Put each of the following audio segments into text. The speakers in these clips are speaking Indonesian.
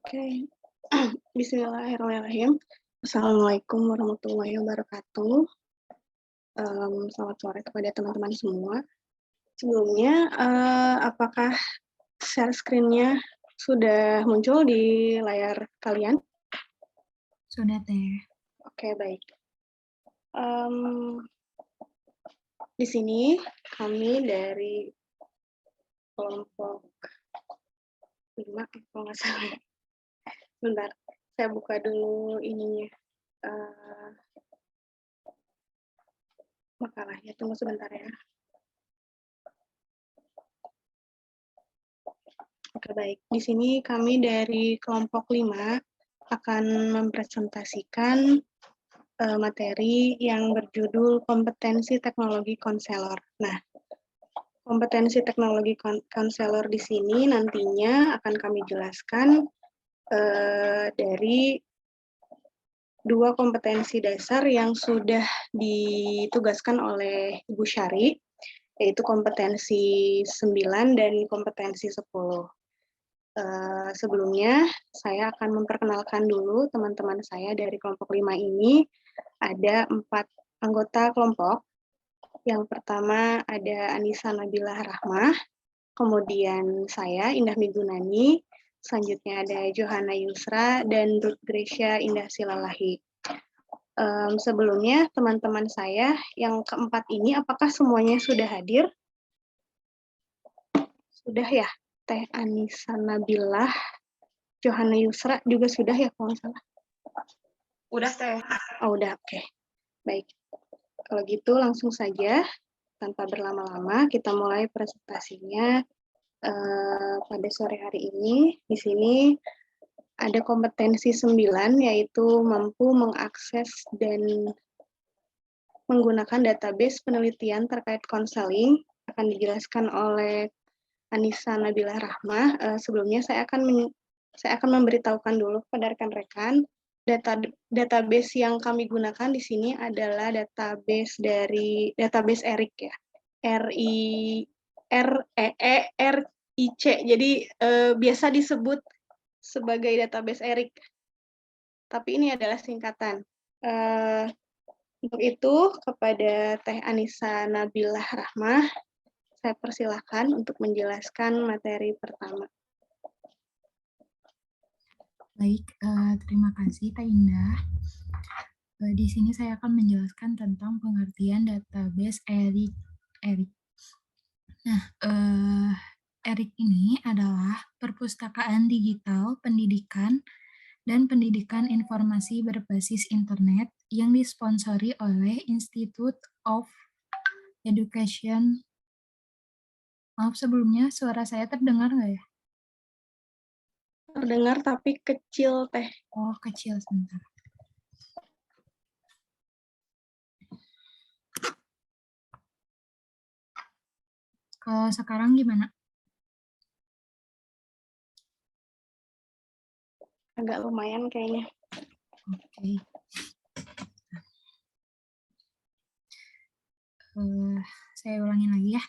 Oke. Bismillahirrahmanirrahim. Assalamualaikum warahmatullahi wabarakatuh. Selamat sore kepada teman-teman semua. Sebelumnya, apakah share screen-nya sudah muncul di layar kalian? Sudah, Teh. Oke, baik. Di sini kami dari kelompok 5, kalau nggak salah. Sebentar, saya buka dulu ininya, makalahnya. Tunggu sebentar ya. Oke, baik. Di sini kami dari kelompok 5 akan mempresentasikan materi yang berjudul kompetensi teknologi konselor. Nah, kompetensi teknologi konselor di sini nantinya akan kami jelaskan dari 2 kompetensi dasar yang sudah ditugaskan oleh Ibu Syari, yaitu kompetensi 9 dan kompetensi 10. Sebelumnya, saya akan memperkenalkan dulu teman-teman saya dari kelompok 5 ini. Ada 4 anggota kelompok. Yang pertama ada Anissa Nabilah Rahmah, kemudian saya, Indah Migunani, selanjutnya ada Johanna Yusra, dan Ruth Gracia Indah Silalahi. Sebelumnya, teman-teman saya yang keempat ini, apakah semuanya sudah hadir? Sudah ya? Teh Anissa Nabilah, Johanna Yusra juga sudah ya kalau nggak salah? Udah, Teh. Oh, udah, oke. Baik. Kalau gitu langsung saja, tanpa berlama-lama, kita mulai presentasinya pada sore hari ini. Di sini ada kompetensi 9, yaitu mampu mengakses dan menggunakan database penelitian terkait konseling, akan dijelaskan oleh Anissa Nabilah Rahmah. Sebelumnya saya akan memberitahukan dulu kepada rekan-rekan, database yang kami gunakan di sini adalah database ERIC ya. REERIC. Jadi biasa disebut sebagai database ERIC. Tapi ini adalah singkatan. Untuk itu, kepada Teh Anissa Nabilah Rahmah, saya persilahkan untuk menjelaskan materi pertama. Baik, terima kasih Teh Indah. Di sini saya akan menjelaskan tentang pengertian database ERIC. Nah, ERIC ini adalah perpustakaan digital pendidikan dan pendidikan informasi berbasis internet yang disponsori oleh Institute of Education. Maaf sebelumnya, suara saya terdengar nggak ya? Terdengar tapi kecil, Teh. Oh, kecil sebentar. Kalau sekarang gimana? Agak lumayan kayaknya. Oke. Saya ulangin lagi ya.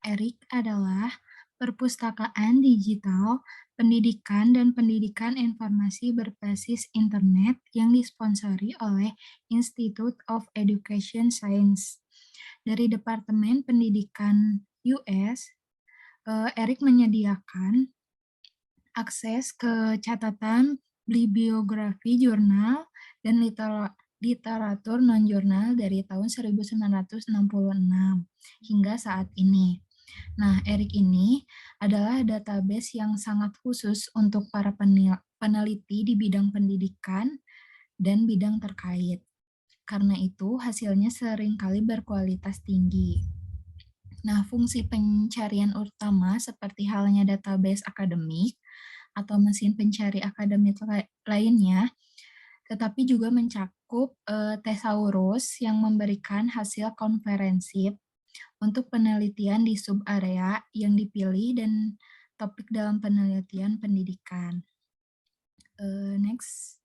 ERIC adalah perpustakaan digital pendidikan dan pendidikan informasi berbasis internet yang disponsori oleh Institute of Education Science. Dari Departemen Pendidikan US, ERIC menyediakan akses ke catatan bibliografi jurnal dan literatur non-jurnal dari tahun 1966 hingga saat ini. Nah, ERIC ini adalah database yang sangat khusus untuk para peneliti di bidang pendidikan dan bidang terkait. Karena itu, hasilnya seringkali berkualitas tinggi. Nah, fungsi pencarian utama seperti halnya database akademik atau mesin pencari akademik lainnya, tetapi juga mencakup thesaurus yang memberikan hasil konferensif untuk penelitian di sub-area yang dipilih dan topik dalam penelitian pendidikan. Next.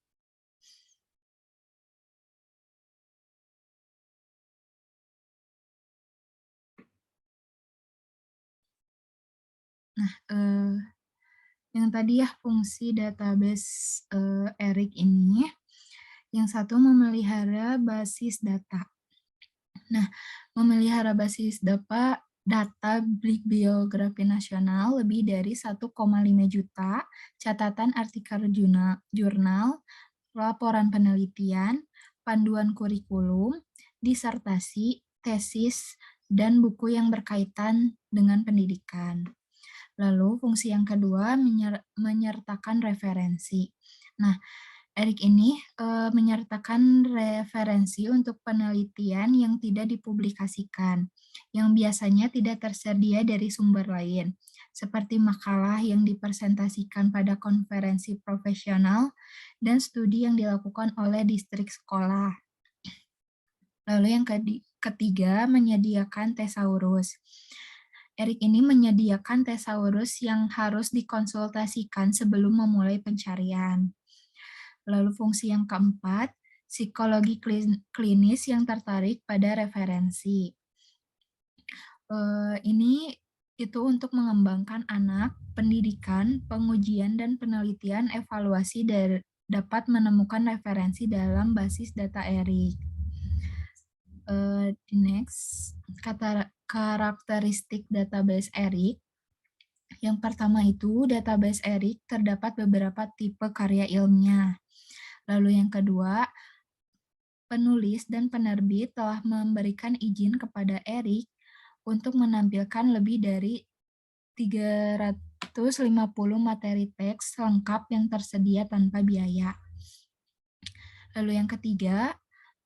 Nah, Yang tadi ya fungsi database ERIC ini, yang satu memelihara basis data. Nah, memelihara basis data bibliografi nasional lebih dari 1,5 juta catatan artikel jurnal, laporan penelitian, panduan kurikulum, disertasi, tesis, dan buku yang berkaitan dengan pendidikan. Lalu fungsi yang kedua menyertakan referensi. Nah, ERIC ini menyertakan referensi untuk penelitian yang tidak dipublikasikan, yang biasanya tidak tersedia dari sumber lain, seperti makalah yang dipresentasikan pada konferensi profesional dan studi yang dilakukan oleh distrik sekolah. Lalu yang ketiga, menyediakan thesaurus. ERIC ini menyediakan thesaurus yang harus dikonsultasikan sebelum memulai pencarian. Lalu fungsi yang keempat, psikologi klinis yang tertarik pada referensi. Ini itu untuk mengembangkan anak, pendidikan, pengujian, dan penelitian evaluasi dapat menemukan referensi dalam basis data ERIC. Next, karakteristik database ERIC. Yang pertama itu, database ERIC terdapat beberapa tipe karya ilmiah. Lalu yang kedua, penulis dan penerbit telah memberikan izin kepada ERIC untuk menampilkan lebih dari 350 materi teks lengkap yang tersedia tanpa biaya. Lalu yang ketiga,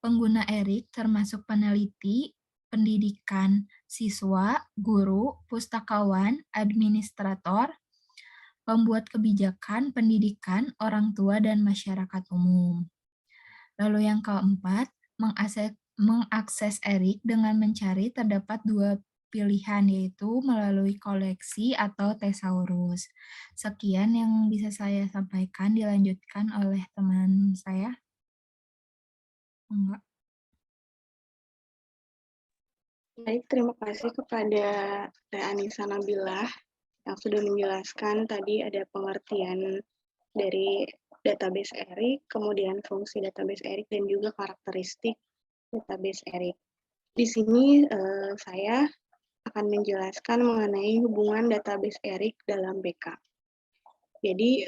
pengguna ERIC termasuk peneliti, pendidikan, siswa, guru, pustakawan, administrator, pembuat kebijakan, pendidikan, orang tua, dan masyarakat umum. Lalu yang keempat, mengakses ERIC dengan mencari terdapat dua pilihan, yaitu melalui koleksi atau thesaurus. Sekian yang bisa saya sampaikan, dilanjutkan oleh teman saya. Enggak. Baik, terima kasih kepada Teh Anissa Nabilah yang sudah menjelaskan tadi ada pengertian dari database ERIC, kemudian fungsi database ERIC, dan juga karakteristik database ERIC. Di sini saya akan menjelaskan mengenai hubungan database ERIC dalam BK. Jadi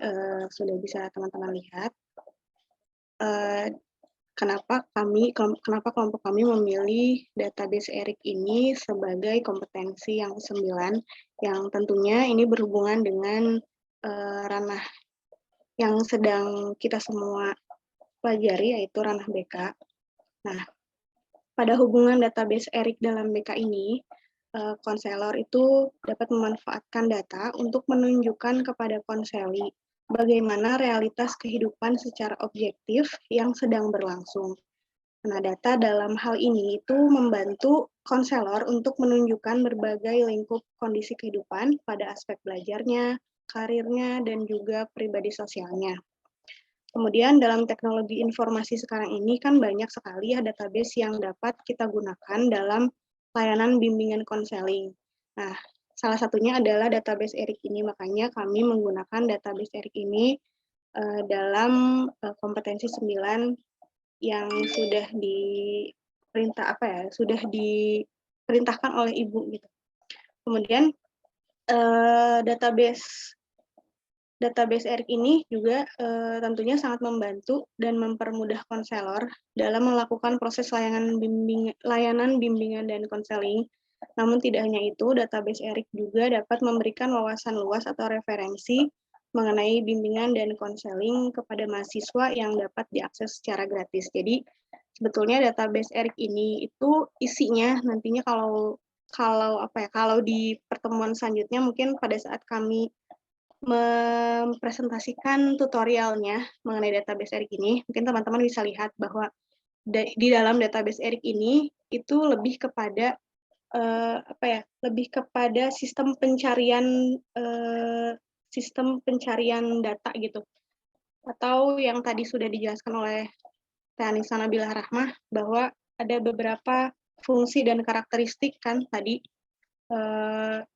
sudah bisa teman-teman lihat kenapa kelompok kami memilih database ERIC ini sebagai kompetensi yang 9, yang tentunya ini berhubungan dengan ranah yang sedang kita semua pelajari, yaitu ranah BK. Nah, pada hubungan database ERIC dalam BK ini, konselor itu dapat memanfaatkan data untuk menunjukkan kepada konseli bagaimana realitas kehidupan secara objektif yang sedang berlangsung. Nah, data dalam hal ini itu membantu konselor untuk menunjukkan berbagai lingkup kondisi kehidupan pada aspek belajarnya, karirnya, dan juga pribadi sosialnya. Kemudian dalam teknologi informasi sekarang ini kan banyak sekali ya database yang dapat kita gunakan dalam layanan bimbingan konseling. Nah, salah satunya adalah database ERIC ini, makanya kami menggunakan database ERIC ini dalam kompetensi 9 yang sudah sudah diperintahkan oleh Ibu gitu. Kemudian database ERIC ini juga tentunya sangat membantu dan mempermudah konselor dalam melakukan proses layanan bimbingan dan konseling. Namun tidak hanya itu, database ERIC juga dapat memberikan wawasan luas atau referensi mengenai bimbingan dan konseling kepada mahasiswa yang dapat diakses secara gratis. Jadi sebetulnya database ERIC ini itu isinya nantinya kalau di pertemuan selanjutnya mungkin pada saat kami mempresentasikan tutorialnya mengenai database ERIC ini, mungkin teman-teman bisa lihat bahwa di dalam database ERIC ini itu lebih kepada lebih kepada sistem pencarian data gitu. Atau yang tadi sudah dijelaskan oleh Teh Anissa Nabilah Rahmah bahwa ada beberapa fungsi dan karakteristik kan tadi,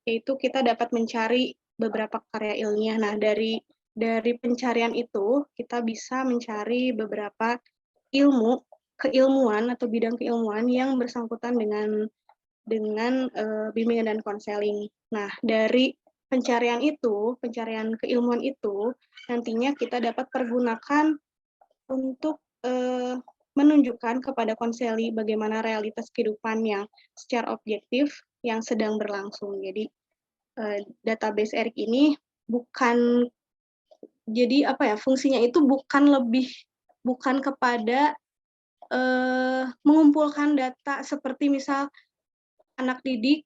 yaitu kita dapat mencari beberapa karya ilmiah. Nah, dari pencarian itu, kita bisa mencari beberapa keilmuan atau bidang keilmuan yang bersangkutan dengan bimbingan dan konseling. Nah, dari pencarian keilmuan itu, nantinya kita dapat pergunakan untuk menunjukkan kepada konseli bagaimana realitas kehidupan yang secara objektif yang sedang berlangsung. Jadi, database ERIC ini bukan, jadi apa ya, fungsinya itu bukan kepada mengumpulkan data seperti misal anak didik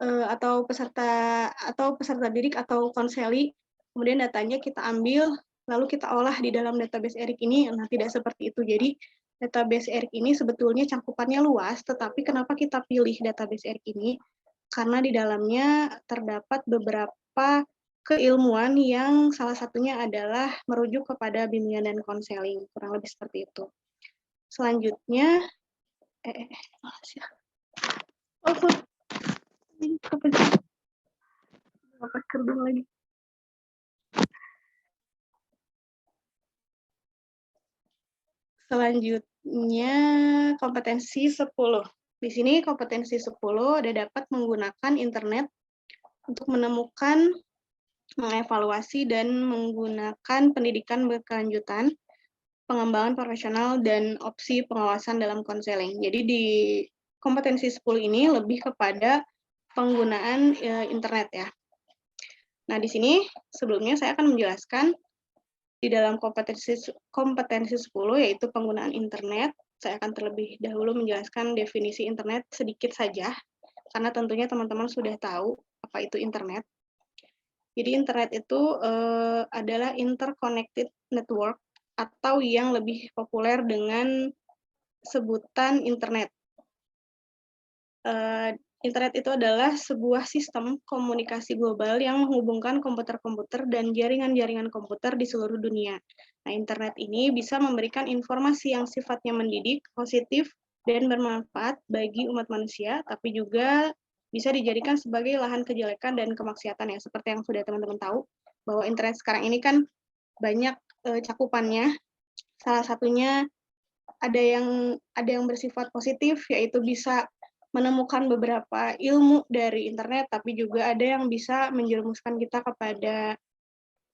atau peserta didik atau konseli, kemudian datanya kita ambil lalu kita olah di dalam database ERIC ini. Nah, tidak seperti itu. Jadi database ERIC ini sebetulnya cakupannya luas, tetapi kenapa kita pilih database ERIC ini? Karena di dalamnya terdapat beberapa keilmuan yang salah satunya adalah merujuk kepada bimbingan dan konseling, kurang lebih seperti itu. Selanjutnya, apa kerudung lagi? Selanjutnya, kompetensi 10. Di sini kompetensi 10 ada dapat menggunakan internet untuk menemukan, mengevaluasi, dan menggunakan pendidikan berkelanjutan, pengembangan profesional, dan opsi pengawasan dalam konseling. Jadi di kompetensi 10 ini lebih kepada penggunaan internet ya. Nah, di sini sebelumnya saya akan menjelaskan di dalam kompetensi 10 yaitu penggunaan internet. Saya akan terlebih dahulu menjelaskan definisi internet sedikit saja, karena tentunya teman-teman sudah tahu apa itu internet. Jadi internet itu adalah interconnected network atau yang lebih populer dengan sebutan internet. Internet itu adalah sebuah sistem komunikasi global yang menghubungkan komputer-komputer dan jaringan-jaringan komputer di seluruh dunia. Nah, internet ini bisa memberikan informasi yang sifatnya mendidik, positif, dan bermanfaat bagi umat manusia, tapi juga bisa dijadikan sebagai lahan kejelekan dan kemaksiatan ya. Seperti yang sudah teman-teman tahu, bahwa internet sekarang ini kan banyak cakupannya. Salah satunya ada yang bersifat positif, yaitu bisa menemukan beberapa ilmu dari internet, tapi juga ada yang bisa menjerumuskan kita kepada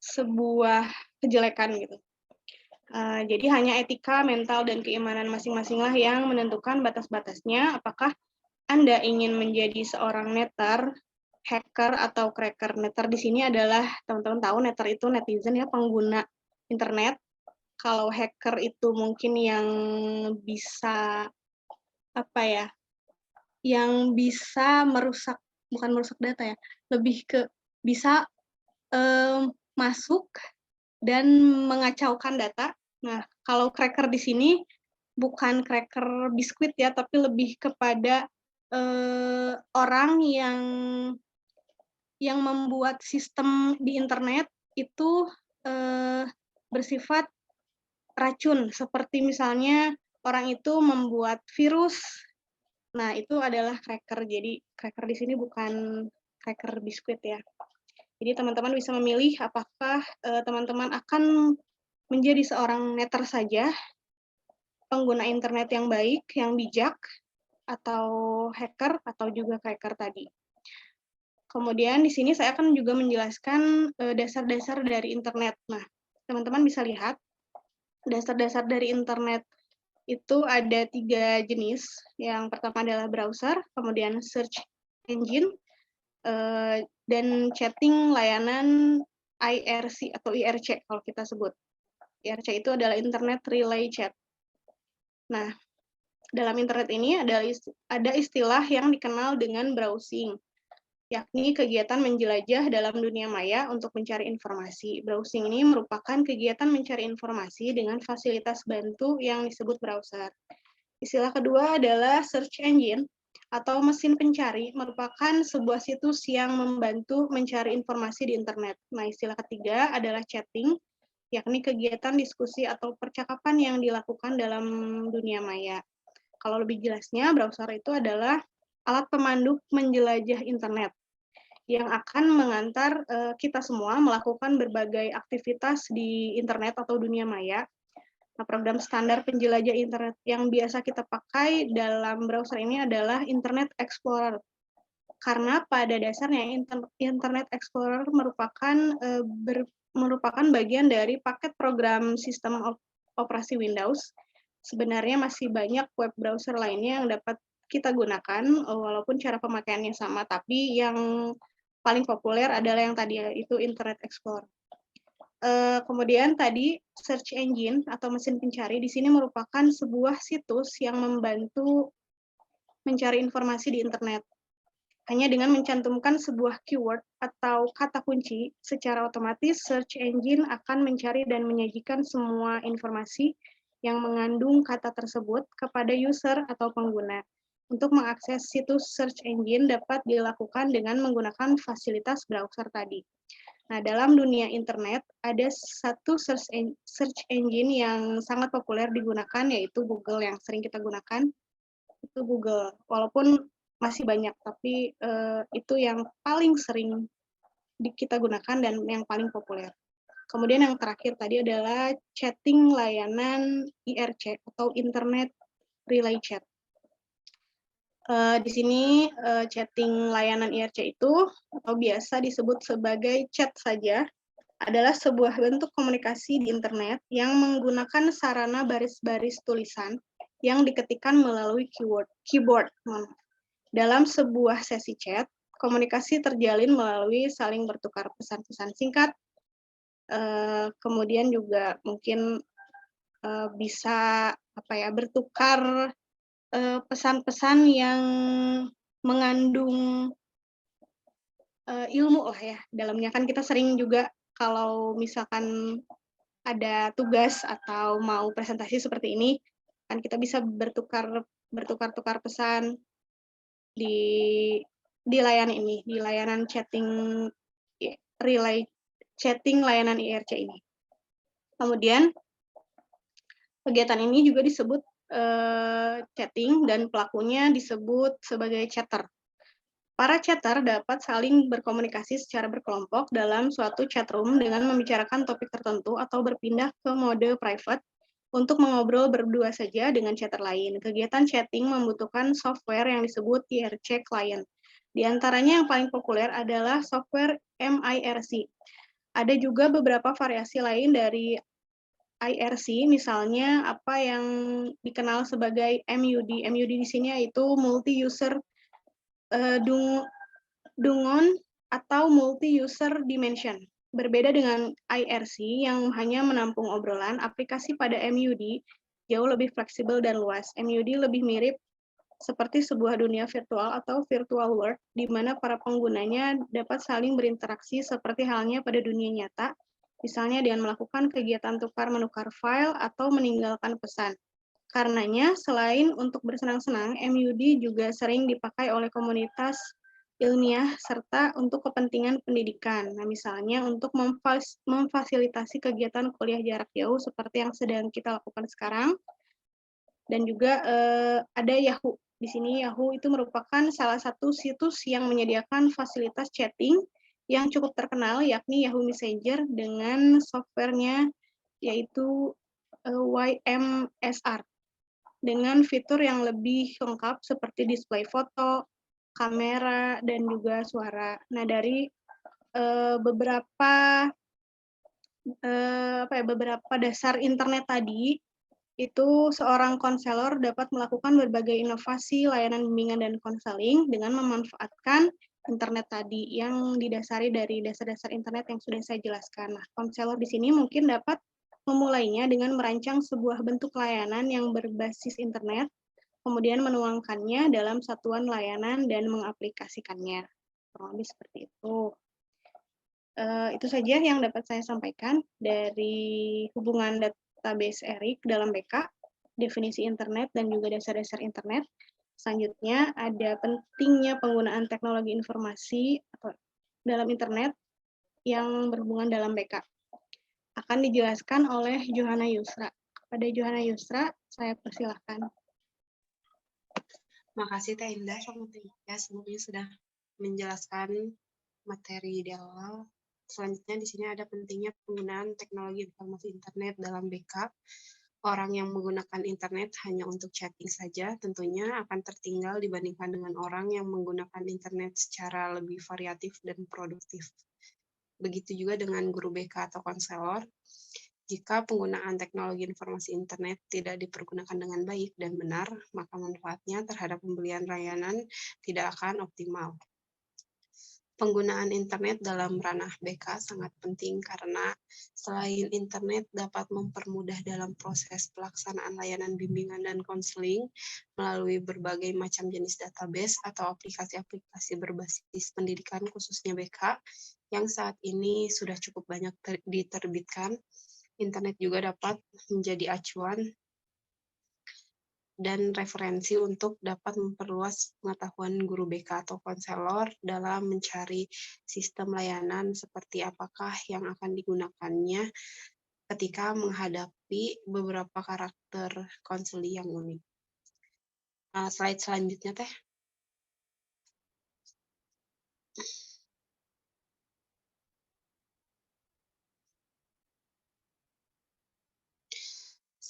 sebuah kejelekan gitu. Jadi hanya etika, mental, dan keimanan masing-masinglah yang menentukan batas-batasnya. Apakah Anda ingin menjadi seorang netter, hacker, atau cracker? Netter di sini adalah, teman-teman tahu, netter itu netizen ya, pengguna internet. Kalau hacker itu mungkin yang bisa apa ya? Yang bisa bukan merusak data ya, lebih ke bisa masuk dan mengacaukan data. Nah, kalau cracker di sini bukan cracker biskuit ya, tapi lebih kepada orang yang membuat sistem di internet itu bersifat racun, seperti misalnya orang itu membuat virus. Nah, itu adalah cracker. Jadi, cracker di sini bukan cracker biskuit ya. Jadi, teman-teman bisa memilih apakah teman-teman akan menjadi seorang netter saja, pengguna internet yang baik, yang bijak, atau hacker, atau juga cracker tadi. Kemudian, di sini saya akan juga menjelaskan dasar-dasar dari internet. Nah, teman-teman bisa lihat, dasar-dasar dari internet itu ada 3 jenis. Yang pertama adalah browser, kemudian search engine, dan chatting layanan IRC atau IRC kalau kita sebut. IRC itu adalah Internet Relay Chat. Nah, dalam internet ini ada istilah yang dikenal dengan browsing, yakni kegiatan menjelajah dalam dunia maya untuk mencari informasi. Browsing ini merupakan kegiatan mencari informasi dengan fasilitas bantu yang disebut browser. Istilah kedua adalah search engine atau mesin pencari, merupakan sebuah situs yang membantu mencari informasi di internet. Nah, istilah ketiga adalah chatting, yakni kegiatan diskusi atau percakapan yang dilakukan dalam dunia maya. Kalau lebih jelasnya, browser itu adalah alat pemandu menjelajah internet yang akan mengantar kita semua melakukan berbagai aktivitas di internet atau dunia maya. Nah, program standar penjelajah internet yang biasa kita pakai dalam browser ini adalah Internet Explorer. Karena pada dasarnya Internet Explorer merupakan bagian dari paket program sistem operasi Windows. Sebenarnya masih banyak web browser lainnya yang dapat kita gunakan, walaupun cara pemakaiannya sama, tapi yang paling populer adalah yang tadi, yaitu Internet Explorer. Kemudian tadi search engine atau mesin pencari di sini merupakan sebuah situs yang membantu mencari informasi di internet. Hanya dengan mencantumkan sebuah keyword atau kata kunci, secara otomatis search engine akan mencari dan menyajikan semua informasi yang mengandung kata tersebut kepada user atau pengguna. Untuk mengakses situs search engine dapat dilakukan dengan menggunakan fasilitas browser tadi. Nah, dalam dunia internet ada satu search engine yang sangat populer digunakan, yaitu Google yang sering kita gunakan. Itu Google. Walaupun masih banyak, tapi itu yang paling sering kita gunakan dan yang paling populer. Kemudian yang terakhir tadi adalah chatting layanan IRC atau Internet Relay Chat. Di sini chatting layanan IRC itu atau biasa disebut sebagai chat saja adalah sebuah bentuk komunikasi di internet yang menggunakan sarana baris-baris tulisan yang diketikkan melalui keyboard. Dalam sebuah sesi chat, komunikasi terjalin melalui saling bertukar pesan-pesan singkat, kemudian juga mungkin bisa bertukar pesan-pesan yang mengandung ilmu lah ya. Dalamnya kan kita sering juga kalau misalkan ada tugas atau mau presentasi seperti ini, kan kita bisa bertukar-tukar pesan di layanan ini, di layanan chatting layanan IRC ini. Kemudian kegiatan ini juga disebut chatting dan pelakunya disebut sebagai chatter. Para chatter dapat saling berkomunikasi secara berkelompok dalam suatu chat room dengan membicarakan topik tertentu atau berpindah ke mode private untuk mengobrol berdua saja dengan chatter lain. Kegiatan chatting membutuhkan software yang disebut IRC client. Di antaranya yang paling populer adalah software MIRC. Ada juga beberapa variasi lain dari IRC, misalnya apa yang dikenal sebagai MUD. MUD di sini yaitu multi-user dungon atau multi-user dimension. Berbeda dengan IRC yang hanya menampung obrolan, aplikasi pada MUD jauh lebih fleksibel dan luas. MUD lebih mirip seperti sebuah dunia virtual atau virtual world, di mana para penggunanya dapat saling berinteraksi seperti halnya pada dunia nyata, misalnya dengan melakukan kegiatan tukar-menukar file atau meninggalkan pesan. Karenanya, selain untuk bersenang-senang, MUD juga sering dipakai oleh komunitas ilmiah serta untuk kepentingan pendidikan. Nah, misalnya untuk memfasilitasi kegiatan kuliah jarak jauh seperti yang sedang kita lakukan sekarang. Dan juga ada Yahoo. Di sini Yahoo itu merupakan salah satu situs yang menyediakan fasilitas chatting yang cukup terkenal, yakni Yahoo Messenger dengan softwarenya yaitu YMSR. Dengan fitur yang lebih lengkap seperti display foto, kamera, dan juga suara. Nah, dari beberapa dasar internet tadi, itu seorang konselor dapat melakukan berbagai inovasi layanan bimbingan dan konseling dengan memanfaatkan internet tadi yang didasari dari dasar-dasar internet yang sudah saya jelaskan. Nah, konselor di sini mungkin dapat memulainya dengan merancang sebuah bentuk layanan yang berbasis internet, kemudian menuangkannya dalam satuan layanan dan mengaplikasikannya. Kurang lebih seperti itu. Itu saja yang dapat saya sampaikan dari hubungan database ERIC dalam BK, definisi internet, dan juga dasar-dasar internet. Selanjutnya, ada pentingnya penggunaan teknologi informasi atau dalam internet yang berhubungan dalam BK. Akan dijelaskan oleh Johanna Yusra. Kepada Johanna Yusra, saya persilahkan. Makasih Teh Indah sama Teh Ika sebelumnya sudah menjelaskan materi di awal. Selanjutnya di sini ada pentingnya penggunaan teknologi informasi internet dalam BK. Orang yang menggunakan internet hanya untuk chatting saja tentunya akan tertinggal dibandingkan dengan orang yang menggunakan internet secara lebih variatif dan produktif. Begitu juga dengan guru BK atau konselor. Jika penggunaan teknologi informasi internet tidak dipergunakan dengan baik dan benar, maka manfaatnya terhadap pembelian layanan tidak akan optimal. Penggunaan internet dalam ranah BK sangat penting karena selain internet dapat mempermudah dalam proses pelaksanaan layanan bimbingan dan konseling melalui berbagai macam jenis database atau aplikasi-aplikasi berbasis pendidikan khususnya BK yang saat ini sudah cukup banyak diterbitkan. Internet juga dapat menjadi acuan dan referensi untuk dapat memperluas pengetahuan guru BK atau konselor dalam mencari sistem layanan seperti apakah yang akan digunakannya ketika menghadapi beberapa karakter konseli yang unik. Slide selanjutnya, Teh.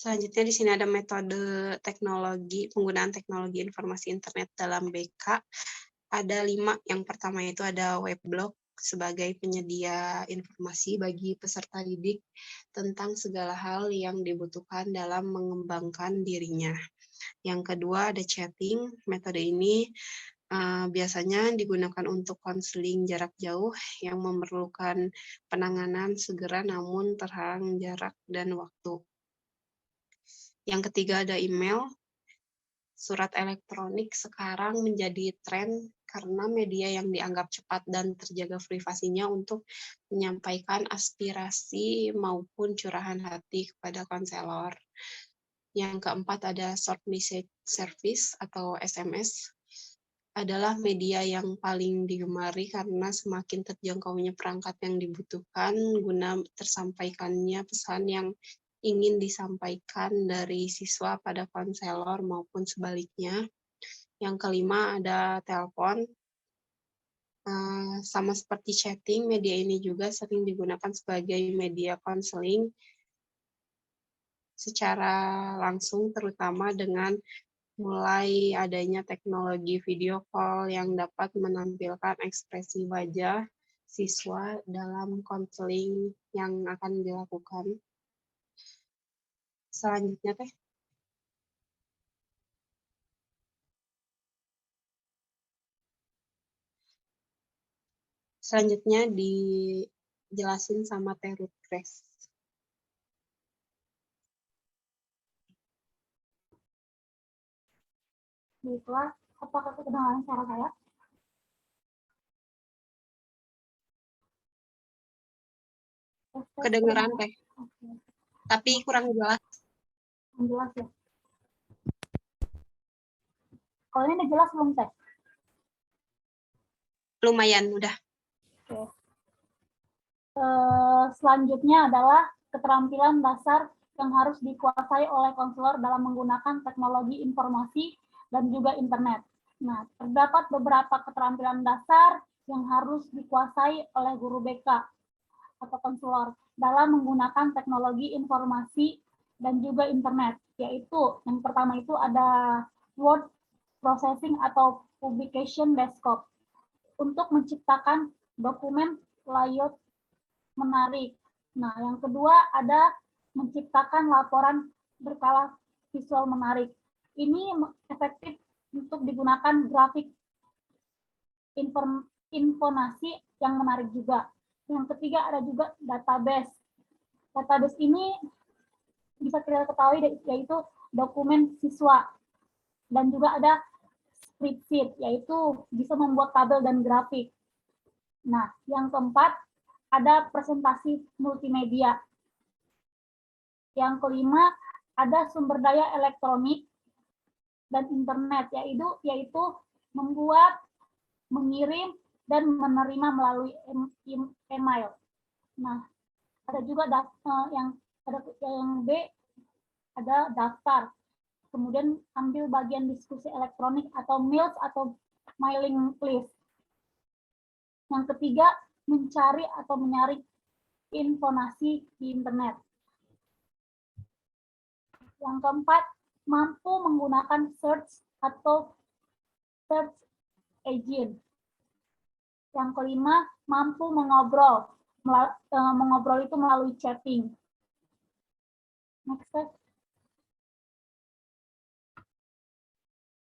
Selanjutnya di sini ada metode teknologi, penggunaan teknologi informasi internet dalam BK. Ada 5. Yang pertama itu ada weblog sebagai penyedia informasi bagi peserta didik tentang segala hal yang dibutuhkan dalam mengembangkan dirinya. Yang kedua ada chatting. Metode ini biasanya digunakan untuk konseling jarak jauh yang memerlukan penanganan segera namun terhalang jarak dan waktu. Yang ketiga ada email. Surat elektronik sekarang menjadi tren karena media yang dianggap cepat dan terjaga privasinya untuk menyampaikan aspirasi maupun curahan hati kepada konselor. Yang keempat ada short message service atau SMS. Adalah media yang paling digemari karena semakin terjangkaunya perangkat yang dibutuhkan guna tersampaikannya pesan yang ingin disampaikan dari siswa pada konselor maupun sebaliknya. Yang kelima ada telepon. Sama seperti chatting, media ini juga sering digunakan sebagai media konseling secara langsung, terutama dengan mulai adanya teknologi video call yang dapat menampilkan ekspresi wajah siswa dalam konseling yang akan dilakukan. Selanjutnya, Teh. Selanjutnya dijelasin sama Teh Ruth Grace. Baiklah, apakah kedengaran suara saya? Kedengeran, Teh. Oke. Tapi kurang jelas. Jelas ya. Kalau ini udah jelas belum, Teh? Lumayan, udah. Oke. Selanjutnya adalah keterampilan dasar yang harus dikuasai oleh konselor dalam menggunakan teknologi informasi dan juga internet. Nah, terdapat beberapa keterampilan dasar yang harus dikuasai oleh guru BK atau konselor dalam menggunakan teknologi informasi dan juga internet, yaitu yang pertama itu ada word processing atau publication desktop untuk menciptakan dokumen layout menarik. Nah, yang kedua ada menciptakan laporan berkala visual menarik. Ini efektif untuk digunakan grafik informasi yang menarik juga. Yang ketiga ada juga database. Database ini bisa kita ketahui yaitu dokumen siswa. Dan juga ada spreadsheet, yaitu bisa membuat tabel dan grafik. Nah, yang keempat ada presentasi multimedia. Yang kelima ada sumber daya elektronik dan internet, yaitu membuat, mengirim, dan menerima melalui email. Nah, ada juga yang B ada daftar. Kemudian ambil bagian diskusi elektronik atau mails atau mailing list. Yang ketiga, mencari atau menyaring informasi di internet. Yang keempat, mampu menggunakan search atau search engine. Yang kelima, mampu mengobrol. Mengobrol itu melalui chatting. Next slide.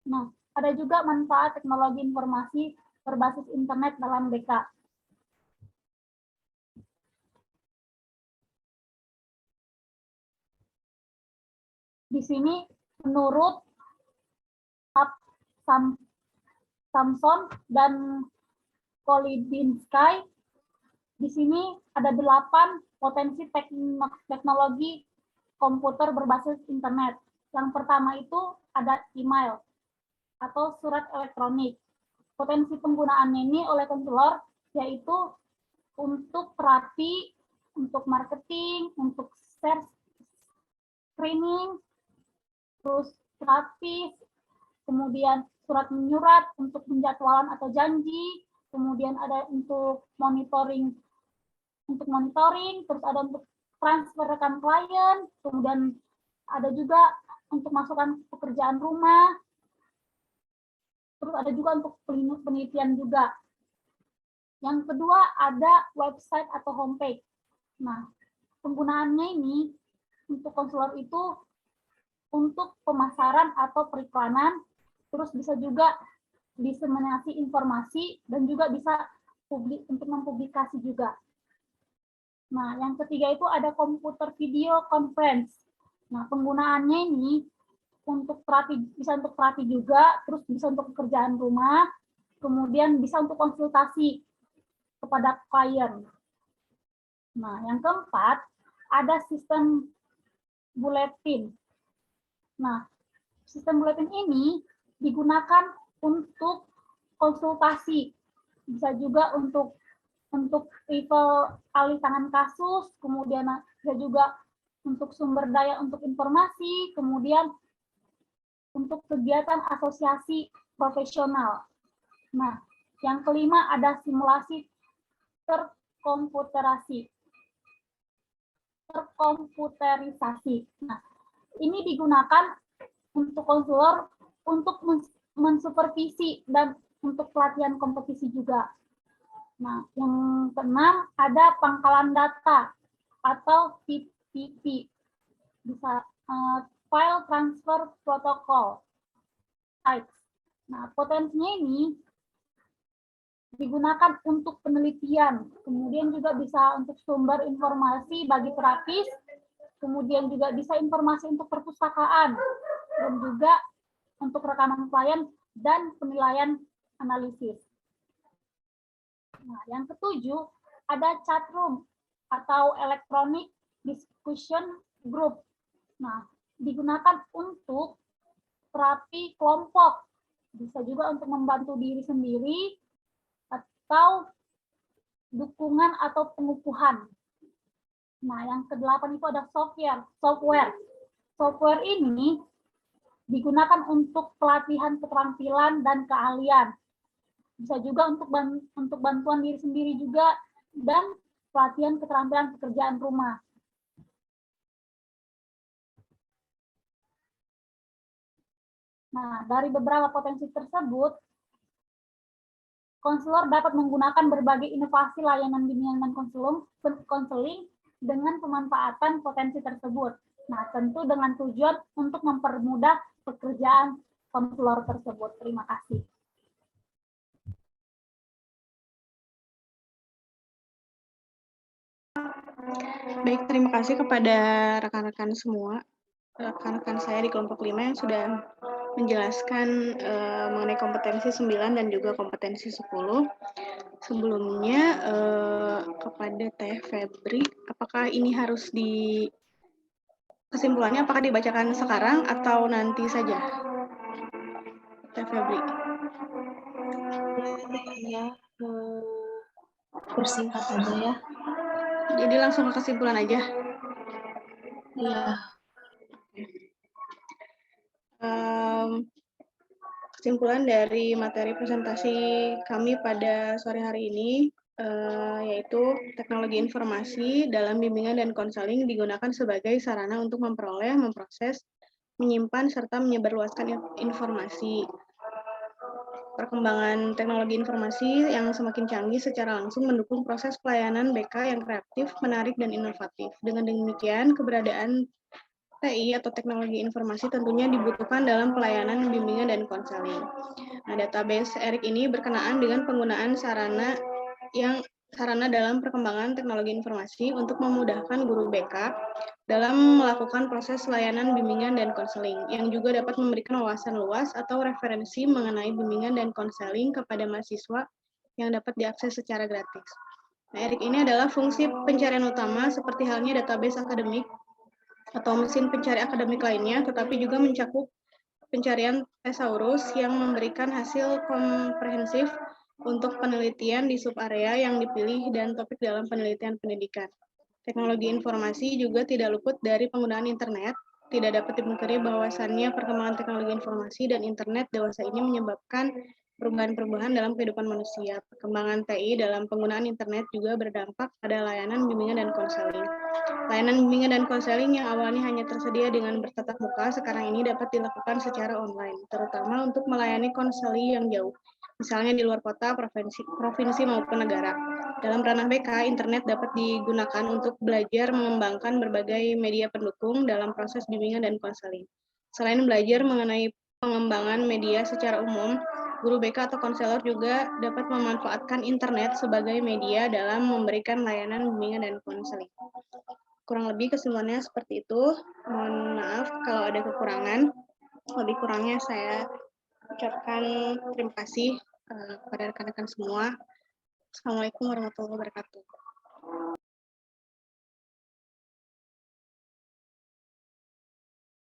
Nah, ada juga manfaat teknologi informasi berbasis internet dalam BK. Di sini menurut Samson dan Kolibinsky, di sini ada 8 potensi teknologi komputer berbasis internet. Yang pertama itu ada email atau surat elektronik. Potensi penggunaannya ini oleh konselor yaitu untuk terapi, untuk marketing, untuk search, screening, terus terapis, kemudian surat menyurat untuk penjadwalan atau janji, kemudian ada untuk monitoring, terus ada untuk transfer rekan klien, kemudian ada juga untuk masukan pekerjaan rumah, terus ada juga untuk penelitian juga. Yang kedua ada website atau homepage. Nah, penggunaannya ini untuk konselor itu untuk pemasaran atau periklanan, terus bisa juga diseminasi informasi dan juga bisa untuk mempublikasi juga. Nah, yang ketiga itu ada komputer video conference. Nah, penggunaannya ini untuk terapi, bisa untuk terapi juga, terus bisa untuk pekerjaan rumah, kemudian bisa untuk konsultasi kepada klien. Nah, yang keempat ada sistem bulletin. Nah, sistem bulletin ini digunakan untuk konsultasi, bisa juga untuk level alih tangan kasus, kemudian bisa juga untuk sumber daya untuk informasi, kemudian untuk kegiatan asosiasi profesional. Nah, yang kelima ada simulasi terkomputerisasi. Nah, ini digunakan untuk konselor untuk mensupervisi dan untuk pelatihan kompetisi juga. Nah, yang keenam ada pangkalan data atau PTP, bisa file transfer protocol types. Nah, potensinya ini digunakan untuk penelitian, kemudian juga bisa untuk sumber informasi bagi terapis, kemudian juga bisa informasi untuk perpustakaan, dan juga untuk rekaman klien dan penilaian analisis. Nah, yang ketujuh, ada chatroom atau electronic discussion group. Nah, digunakan untuk terapi kelompok, bisa juga untuk membantu diri sendiri, atau dukungan atau pengukuhan. Nah, yang kedelapan itu ada software. Software ini digunakan untuk pelatihan keterampilan dan keahlian. Bisa juga untuk bantuan diri sendiri juga, dan pelatihan keterampilan pekerjaan rumah. Nah, dari beberapa potensi tersebut, konselor dapat menggunakan berbagai inovasi layanan bimbingan dan konseling dengan pemanfaatan potensi tersebut. Nah, tentu dengan tujuan untuk mempermudah pekerjaan konselor tersebut. Terima kasih. Baik, terima kasih kepada rekan-rekan semua, rekan-rekan saya di kelompok 5 yang sudah menjelaskan mengenai kompetensi 9 dan juga kompetensi 10. Sebelumnya, kepada Teh Febri, apakah ini harus kesimpulannya apakah dibacakan sekarang atau nanti saja? Teh Febri. Ya, bersingkat aja ya. Jadi langsung ke kesimpulan aja. Iya. kesimpulan dari materi presentasi kami pada sore hari ini, yaitu teknologi informasi dalam bimbingan dan konseling digunakan sebagai sarana untuk memperoleh, memproses, menyimpan, serta menyebarluaskan informasi. Perkembangan teknologi informasi yang semakin canggih secara langsung mendukung proses pelayanan BK yang kreatif, menarik, dan inovatif. Dengan demikian, keberadaan TI atau teknologi informasi tentunya dibutuhkan dalam pelayanan bimbingan dan konseling. Nah, database ERIC ini berkenaan dengan penggunaan sarana dalam perkembangan teknologi informasi untuk memudahkan guru BK dalam melakukan proses layanan bimbingan dan konseling, yang juga dapat memberikan wawasan luas atau referensi mengenai bimbingan dan konseling kepada mahasiswa yang dapat diakses secara gratis. Nah, ERIC ini adalah fungsi pencarian utama seperti halnya database akademik atau mesin pencari akademik lainnya, tetapi juga mencakup pencarian thesaurus yang memberikan hasil komprehensif untuk penelitian di subarea yang dipilih dan topik dalam penelitian pendidikan. Teknologi informasi juga tidak luput dari penggunaan internet. Tidak dapat dipungkiri bahwasannya perkembangan teknologi informasi dan internet dewasa ini menyebabkan perubahan-perubahan dalam kehidupan manusia. Perkembangan TI dalam penggunaan internet juga berdampak pada layanan bimbingan dan konseling. Layanan bimbingan dan konseling yang awalnya hanya tersedia dengan bertatap muka, sekarang ini dapat dilakukan secara online, terutama untuk melayani konseling yang jauh, misalnya di luar kota, provinsi maupun negara. Dalam ranah BK, internet dapat digunakan untuk belajar mengembangkan berbagai media pendukung dalam proses bimbingan dan konseling. Selain belajar mengenai pengembangan media secara umum, guru BK atau konselor juga dapat memanfaatkan internet sebagai media dalam memberikan layanan bimbingan dan konseling. Kurang lebih kesimpulannya seperti itu. Mohon maaf kalau ada kekurangan. Lebih kurangnya saya ucapkan terima kasih kepada rekan-rekan semua. Assalamualaikum warahmatullahi wabarakatuh.